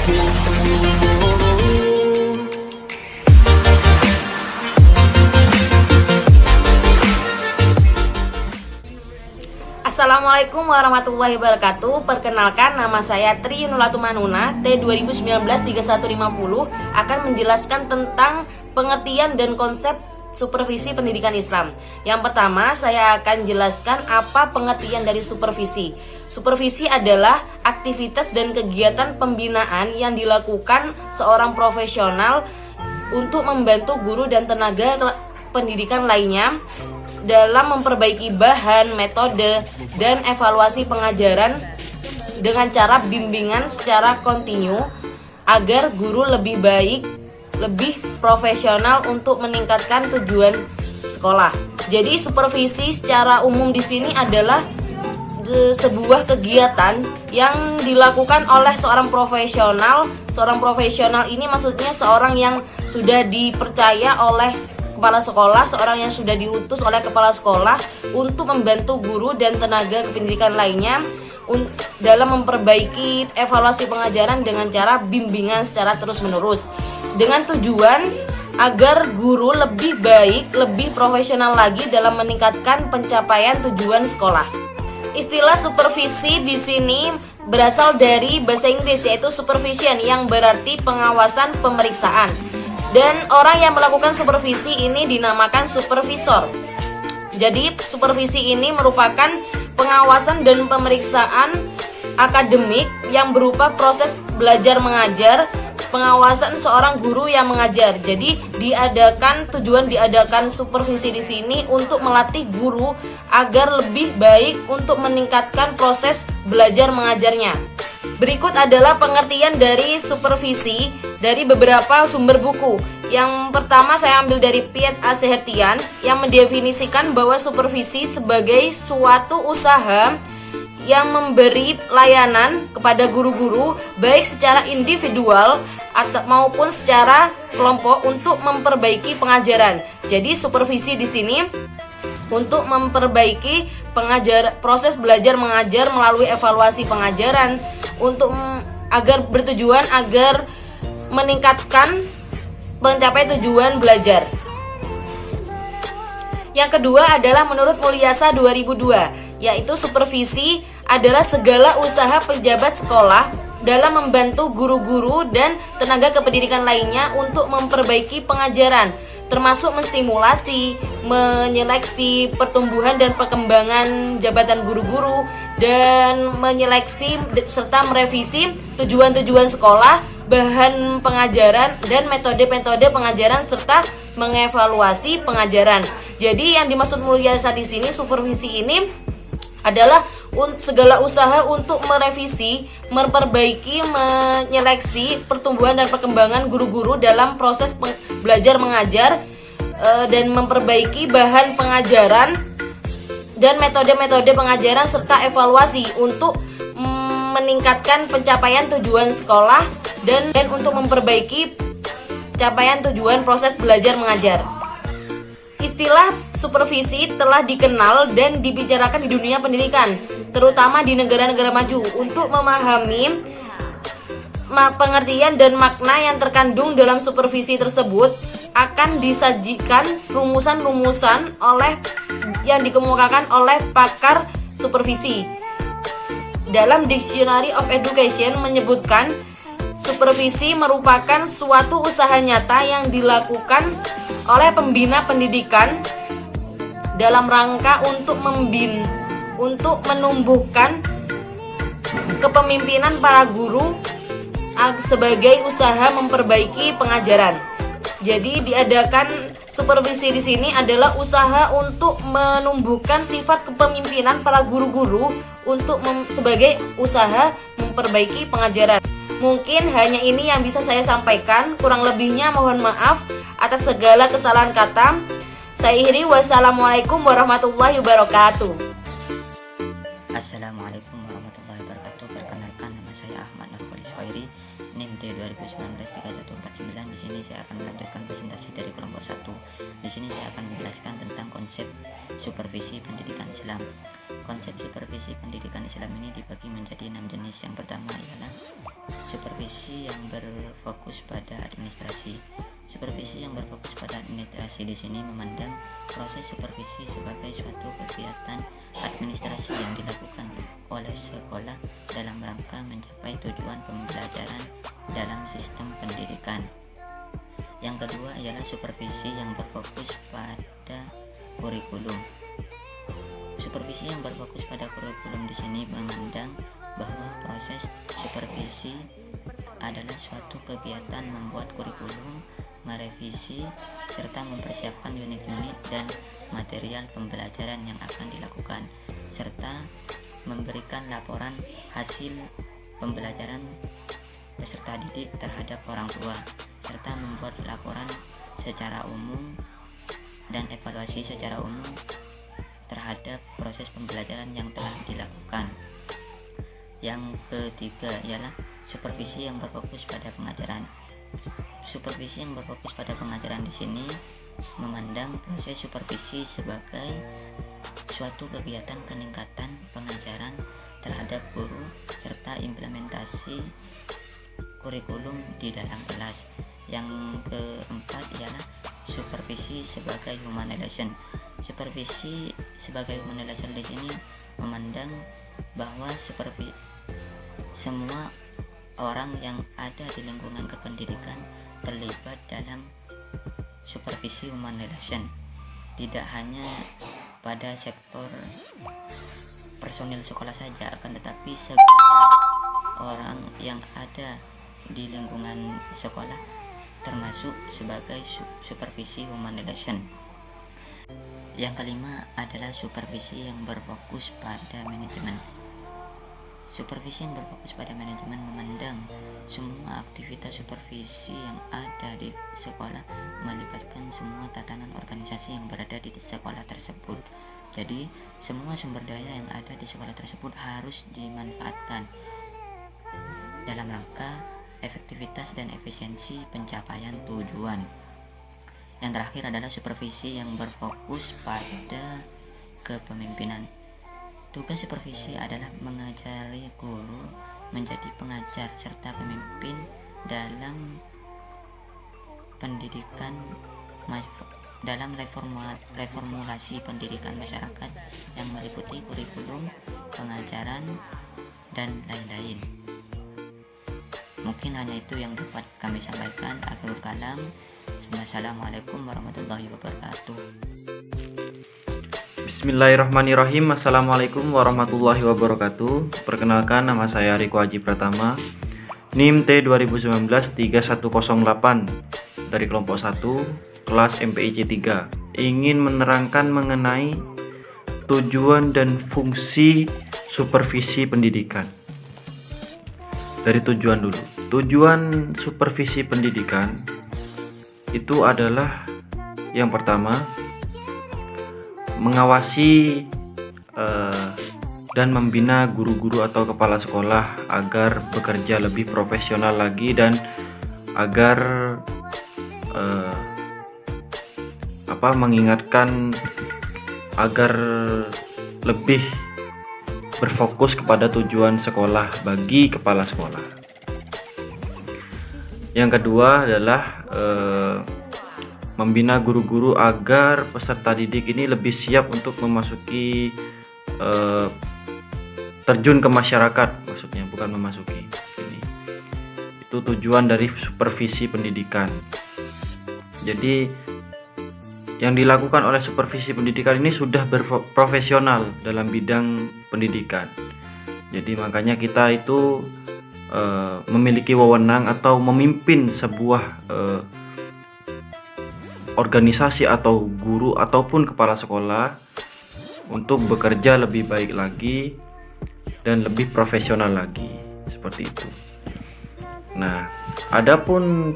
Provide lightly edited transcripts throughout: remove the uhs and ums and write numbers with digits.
Assalamualaikum warahmatullahi wabarakatuh. Perkenalkan, nama saya Tri Yunulatumanuna, T2019-3150, akan menjelaskan tentang pengertian dan konsep supervisi pendidikan Islam. Yang pertama, saya akan jelaskan apa pengertian dari supervisi. Supervisi adalah aktivitas dan kegiatan pembinaan yang dilakukan seorang profesional untuk membantu guru dan tenaga pendidikan lainnya dalam memperbaiki bahan, metode, dan evaluasi pengajaran dengan cara bimbingan secara kontinu agar guru lebih baik, lebih profesional untuk meningkatkan tujuan sekolah. Jadi supervisi secara umum di sini adalah sebuah kegiatan yang dilakukan oleh seorang profesional. Seorang profesional ini maksudnya seorang yang sudah dipercaya oleh kepala sekolah, seorang yang sudah diutus oleh kepala sekolah untuk membantu guru dan tenaga pendidikan lainnya dalam memperbaiki evaluasi pengajaran dengan cara bimbingan secara terus-menerus, dengan tujuan agar guru lebih baik, lebih profesional lagi dalam meningkatkan pencapaian tujuan sekolah. Istilah supervisi di sini berasal dari bahasa Inggris, yaitu supervision, yang berarti pengawasan, pemeriksaan. Dan orang yang melakukan supervisi ini dinamakan supervisor. Jadi supervisi ini merupakan pengawasan dan pemeriksaan akademik yang berupa proses belajar mengajar, pengawasan seorang guru yang mengajar. Jadi tujuan diadakan supervisi di sini untuk melatih guru agar lebih baik untuk meningkatkan proses belajar mengajarnya. Berikut adalah pengertian dari supervisi dari beberapa sumber buku. Yang pertama saya ambil dari Piet A. Sehertian yang mendefinisikan bahwa supervisi sebagai suatu usaha yang memberi layanan kepada guru-guru baik secara individual atau maupun secara kelompok untuk memperbaiki pengajaran. Jadi supervisi di sini untuk memperbaiki proses belajar mengajar melalui evaluasi pengajaran agar bertujuan agar meningkatkan mencapai tujuan belajar. Yang kedua adalah menurut Mulyasa 2002, yaitu supervisi adalah segala usaha pejabat sekolah dalam membantu guru-guru dan tenaga kependidikan lainnya untuk memperbaiki pengajaran, termasuk menstimulasi, menyeleksi pertumbuhan dan perkembangan jabatan guru-guru, dan menyeleksi serta merevisi tujuan-tujuan sekolah, bahan pengajaran, dan metode-metode pengajaran serta mengevaluasi pengajaran. Jadi yang dimaksud Mulyasa di sini, supervisi ini adalah segala usaha untuk merevisi, memperbaiki, menyeleksi pertumbuhan dan perkembangan guru-guru dalam proses belajar mengajar, dan memperbaiki bahan pengajaran dan metode-metode pengajaran serta evaluasi untuk meningkatkan pencapaian tujuan sekolah dan untuk memperbaiki capaian tujuan proses belajar mengajar. Istilah supervisi telah dikenal dan dibicarakan di dunia pendidikan, terutama di negara-negara maju. Untuk memahami pengertian dan makna yang terkandung dalam supervisi tersebut, akan disajikan rumusan-rumusan yang dikemukakan oleh pakar supervisi. Dalam Dictionary of Education menyebutkan, supervisi merupakan suatu usaha nyata yang dilakukan oleh pembina pendidikan dalam rangka untuk menumbuhkan kepemimpinan para guru sebagai usaha memperbaiki pengajaran. Jadi diadakan supervisi di sini adalah usaha untuk menumbuhkan sifat kepemimpinan para guru-guru sebagai usaha memperbaiki pengajaran. Mungkin hanya ini yang bisa saya sampaikan, kurang lebihnya mohon maaf atas segala kesalahan kata. Saya akhiri, wassalamualaikum warahmatullahi wabarakatuh. Assalamualaikum warahmatullahi wabarakatuh. Perkenalkan, nama saya Ahmad Nurholis Khairi, NIM T2019-3149. Di sini saya akan melanjutkan presentasi dari kelompok 1. Di sini saya akan menjelaskan tentang konsep supervisi pendidikan Islam. Konsep supervisi pendidikan Islam ini dibagi menjadi 6 jenis. Yang pertama ialah supervisi yang berfokus pada administrasi. Supervisi yang berfokus pada administrasi di sini memandang proses supervisi sebagai suatu kegiatan administrasi yang dilakukan oleh sekolah dalam rangka mencapai tujuan pembelajaran dalam sistem pendidikan. Yang kedua ialah supervisi yang berfokus pada kurikulum. Supervisi yang berfokus pada kurikulum di sini memandang bahwa proses supervisi adalah suatu kegiatan membuat kurikulum, merevisi, serta mempersiapkan unit-unit dan material pembelajaran yang akan dilakukan, serta memberikan laporan hasil pembelajaran peserta didik terhadap orang tua, serta membuat laporan secara umum dan evaluasi secara umum terhadap proses pembelajaran yang telah dilakukan. Yang ketiga ialah supervisi yang berfokus pada pengajaran. Supervisi yang berfokus pada pengajaran di sini memandang proses supervisi sebagai suatu kegiatan peningkatan pengajaran terhadap guru serta implementasi kurikulum di dalam kelas. Yang keempat ialah supervisi sebagai human relation. Supervisi sebagai human relation di sini memandang bahwa semua orang yang ada di lingkungan kependidikan terlibat dalam supervisi human relation, tidak hanya pada sektor personil sekolah saja, akan tetapi segala orang yang ada di lingkungan sekolah termasuk sebagai supervisi human relation. Yang kelima adalah supervisi yang berfokus pada manajemen. Supervisi yang berfokus pada manajemen memandang semua aktivitas supervisi yang ada di sekolah melibatkan semua tatanan organisasi yang berada di sekolah tersebut. Jadi semua sumber daya yang ada di sekolah tersebut harus dimanfaatkan dalam rangka efektivitas dan efisiensi pencapaian tujuan. Yang terakhir adalah supervisi yang berfokus pada kepemimpinan. Tugas supervisi adalah mengajari guru menjadi pengajar serta pemimpin dalam pendidikan dalam reformulasi pendidikan masyarakat yang meliputi kurikulum, pengajaran, dan lain-lain. Mungkin hanya itu yang dapat kami sampaikan. Akhirul kalam. Assalamualaikum warahmatullahi wabarakatuh. Bismillahirrahmanirrahim. Assalamualaikum warahmatullahi wabarakatuh. Perkenalkan, nama saya Riko Haji Pratama, NIM T 2019-3108 dari kelompok 1 kelas MPIC 3. Ingin menerangkan mengenai tujuan dan fungsi supervisi pendidikan. Dari tujuan dulu. Tujuan supervisi pendidikan itu adalah yang pertama, mengawasi dan membina guru-guru atau kepala sekolah agar bekerja lebih profesional lagi dan agar mengingatkan agar lebih berfokus kepada tujuan sekolah bagi kepala sekolah. Yang kedua adalah membina guru-guru agar peserta didik ini lebih siap untuk memasuki terjun ke masyarakat, maksudnya bukan memasuki ini. Itu tujuan dari supervisi pendidikan. Jadi yang dilakukan oleh supervisi pendidikan ini sudah berprofesional dalam bidang pendidikan. Jadi makanya kita itu memiliki wewenang atau memimpin sebuah organisasi atau guru ataupun kepala sekolah untuk bekerja lebih baik lagi dan lebih profesional lagi, seperti itu. Nah, adapun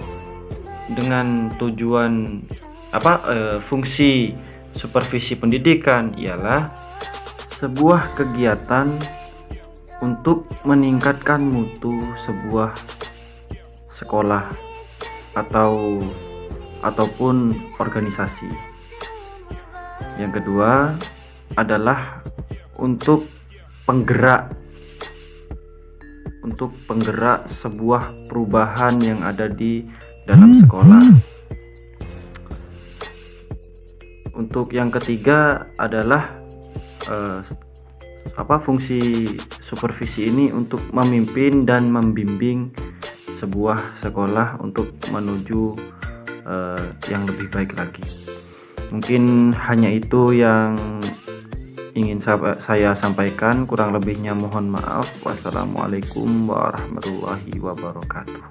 dengan tujuan fungsi supervisi pendidikan ialah sebuah kegiatan untuk meningkatkan mutu sebuah sekolah ataupun organisasi. Yang kedua adalah untuk penggerak untuk penggerak sebuah perubahan yang ada di dalam sekolah. Untuk yang ketiga adalah fungsi supervisi ini untuk memimpin dan membimbing sebuah sekolah untuk menuju yang lebih baik lagi. Mungkin hanya itu yang ingin saya sampaikan, kurang lebihnya mohon maaf. Wassalamualaikum warahmatullahi wabarakatuh.